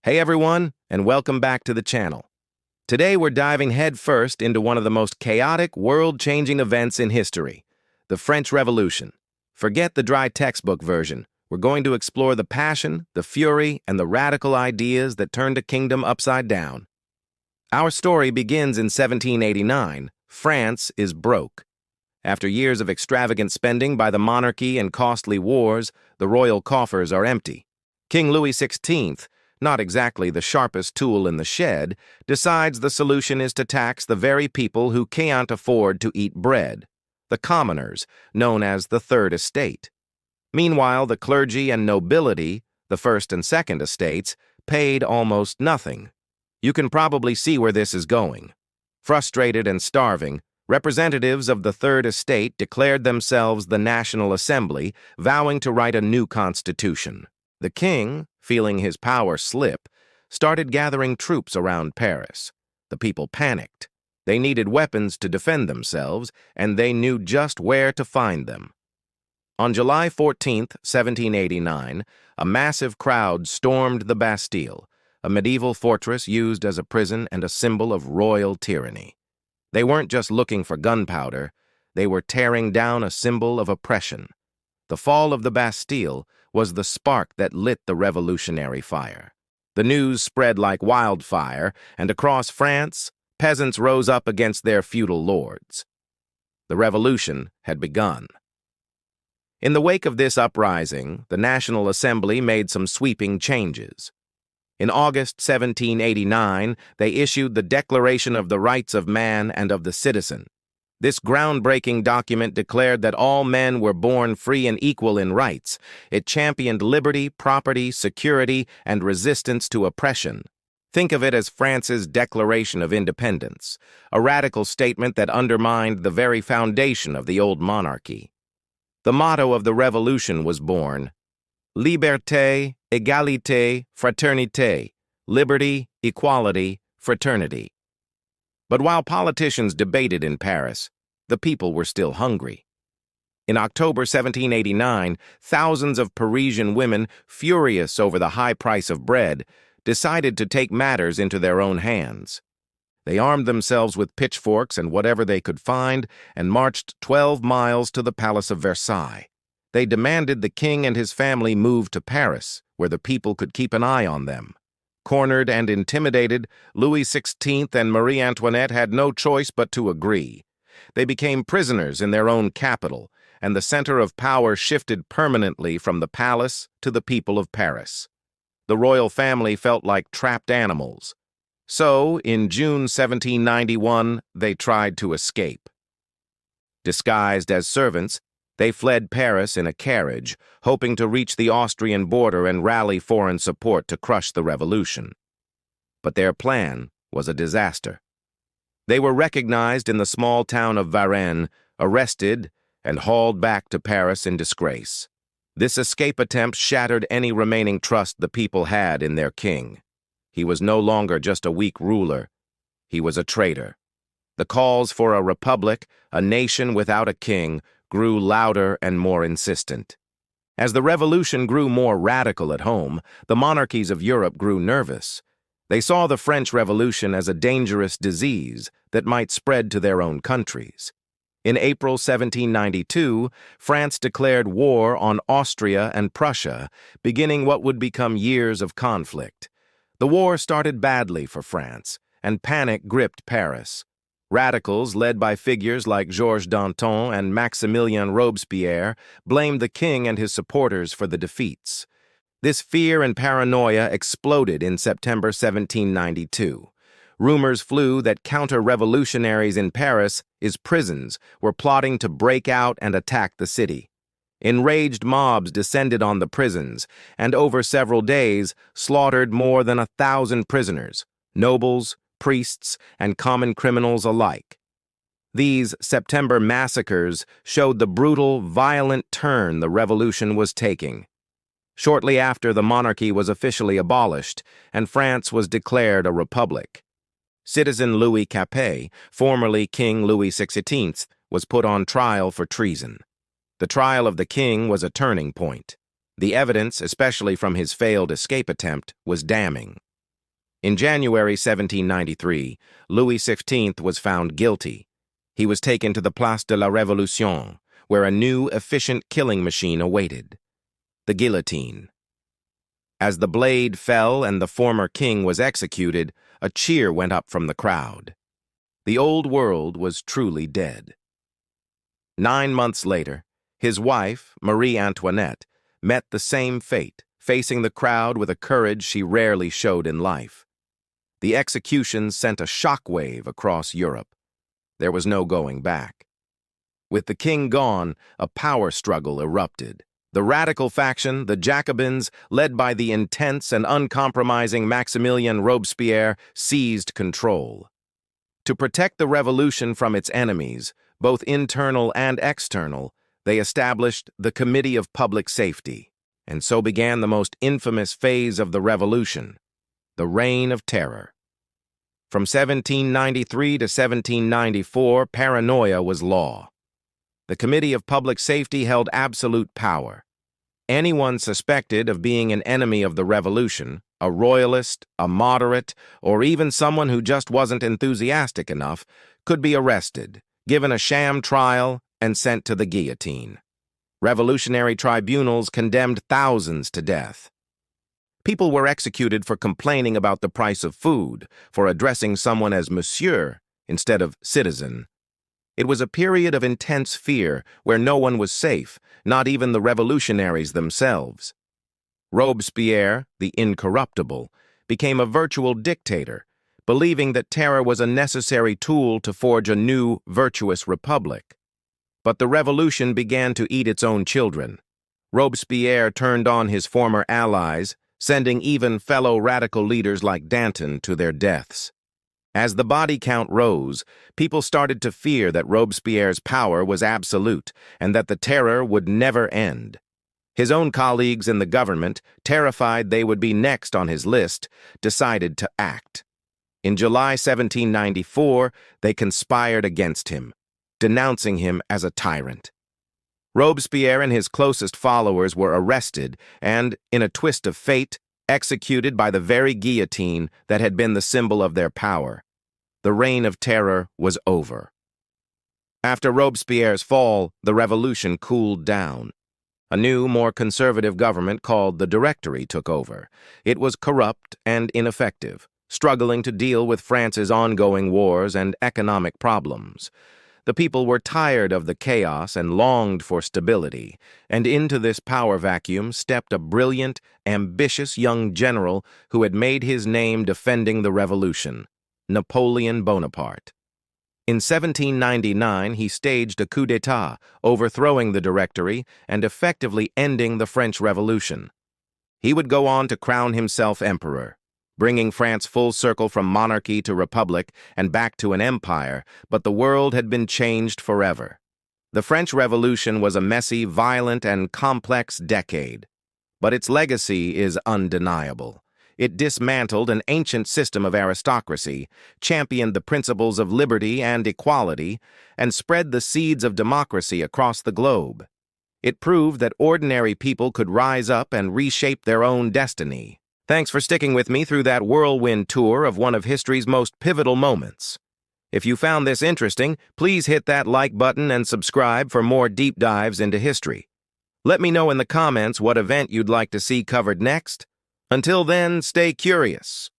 Hey everyone, and welcome back to the channel. Today we're diving headfirst into one of the most chaotic, world-changing events in history, the French Revolution. Forget the dry textbook version. We're going to explore the passion, the fury, and the radical ideas that turned a kingdom upside down. Our story begins in 1789. France is broke. After years of extravagant spending by the monarchy and costly wars, the royal coffers are empty. King Louis XVI, not exactly the sharpest tool in the shed, decides the solution is to tax the very people who can't afford to eat bread, the commoners, known as the Third Estate. Meanwhile, the clergy and nobility, the First and Second Estates, paid almost nothing. You can probably see where this is going. Frustrated and starving, representatives of the Third Estate declared themselves the National Assembly, vowing to write a new constitution. The king, feeling his power slip, started gathering troops around Paris. The people panicked. They needed weapons to defend themselves, and they knew just where to find them. On July 14, 1789, a massive crowd stormed the Bastille, a medieval fortress used as a prison and a symbol of royal tyranny. They weren't just looking for gunpowder, they were tearing down a symbol of oppression. The fall of the Bastille was the spark that lit the revolutionary fire. The news spread like wildfire, and across France, peasants rose up against their feudal lords. The revolution had begun. In the wake of this uprising, the National Assembly made some sweeping changes. In August 1789, they issued the Declaration of the Rights of Man and of the Citizen. This groundbreaking document declared that all men were born free and equal in rights. It championed liberty, property, security, and resistance to oppression. Think of it as France's Declaration of Independence, a radical statement that undermined the very foundation of the old monarchy. The motto of the revolution was born: Liberté, égalité, fraternité, liberty, equality, fraternity. But while politicians debated in Paris, the people were still hungry. In October 1789, thousands of Parisian women, furious over the high price of bread, decided to take matters into their own hands. They armed themselves with pitchforks and whatever they could find and marched 12 miles to the Palace of Versailles. They demanded the king and his family move to Paris, where the people could keep an eye on them. Cornered and intimidated, Louis XVI and Marie Antoinette had no choice but to agree. They became prisoners in their own capital, and the center of power shifted permanently from the palace to the people of Paris. The royal family felt like trapped animals. So, in June 1791, they tried to escape. Disguised as servants, they fled Paris in a carriage, hoping to reach the Austrian border and rally foreign support to crush the revolution. But their plan was a disaster. They were recognized in the small town of Varennes, arrested, and hauled back to Paris in disgrace. This escape attempt shattered any remaining trust the people had in their king. He was no longer just a weak ruler. He was a traitor. The calls for a republic, a nation without a king, grew louder and more insistent. As the revolution grew more radical at home, the monarchies of Europe grew nervous. They saw the French Revolution as a dangerous disease that might spread to their own countries. In April 1792, France declared war on Austria and Prussia, beginning what would become years of conflict. The war started badly for France, and panic gripped Paris. Radicals, led by figures like Georges Danton and Maximilien Robespierre, blamed the king and his supporters for the defeats. This fear and paranoia exploded in September 1792. Rumors flew that counter-revolutionaries in Paris, his prisons, were plotting to break out and attack the city. Enraged mobs descended on the prisons, and over several days slaughtered more than 1,000 prisoners, nobles, priests, and common criminals alike. These September massacres showed the brutal, violent turn the revolution was taking. Shortly after, the monarchy was officially abolished, and France was declared a republic. Citizen Louis Capet, formerly King Louis XVI, was put on trial for treason. The trial of the king was a turning point. The evidence, especially from his failed escape attempt, was damning. In January 1793, Louis XVI was found guilty. He was taken to the Place de la Révolution, where a new, efficient killing machine awaited: the guillotine. As the blade fell and the former king was executed, a cheer went up from the crowd. The old world was truly dead. 9 months later, his wife, Marie Antoinette, met the same fate, facing the crowd with a courage she rarely showed in life. The executions sent a shockwave across Europe. There was no going back. With the king gone, a power struggle erupted. The radical faction, the Jacobins, led by the intense and uncompromising Maximilien Robespierre, seized control. To protect the revolution from its enemies, both internal and external, they established the Committee of Public Safety, and so began the most infamous phase of the revolution, the Reign of Terror. From 1793 to 1794, paranoia was law. The Committee of Public Safety held absolute power. Anyone suspected of being an enemy of the revolution, a royalist, a moderate, or even someone who just wasn't enthusiastic enough, could be arrested, given a sham trial, and sent to the guillotine. Revolutionary tribunals condemned thousands to death. People were executed for complaining about the price of food, for addressing someone as monsieur instead of citizen. It was a period of intense fear where no one was safe, not even the revolutionaries themselves. Robespierre, the incorruptible, became a virtual dictator, believing that terror was a necessary tool to forge a new, virtuous republic. But the revolution began to eat its own children. Robespierre turned on his former allies, sending even fellow radical leaders like Danton to their deaths. As the body count rose, people started to fear that Robespierre's power was absolute and that the terror would never end. His own colleagues in the government, terrified they would be next on his list, decided to act. In July 1794, they conspired against him, denouncing him as a tyrant. Robespierre and his closest followers were arrested and, in a twist of fate, executed by the very guillotine that had been the symbol of their power. The Reign of Terror was over. After Robespierre's fall, the revolution cooled down. A new, more conservative government called the Directory took over. It was corrupt and ineffective, struggling to deal with France's ongoing wars and economic problems. The people were tired of the chaos and longed for stability, and into this power vacuum stepped a brilliant, ambitious young general who had made his name defending the revolution: Napoleon Bonaparte. In 1799, he staged a coup d'etat, overthrowing the Directory and effectively ending the French Revolution. He would go on to crown himself emperor, bringing France full circle from monarchy to republic and back to an empire, but the world had been changed forever. The French Revolution was a messy, violent, and complex decade, but its legacy is undeniable. It dismantled an ancient system of aristocracy, championed the principles of liberty and equality, and spread the seeds of democracy across the globe. It proved that ordinary people could rise up and reshape their own destiny. Thanks for sticking with me through that whirlwind tour of one of history's most pivotal moments. If you found this interesting, please hit that like button and subscribe for more deep dives into history. Let me know in the comments what event you'd like to see covered next. Until then, stay curious.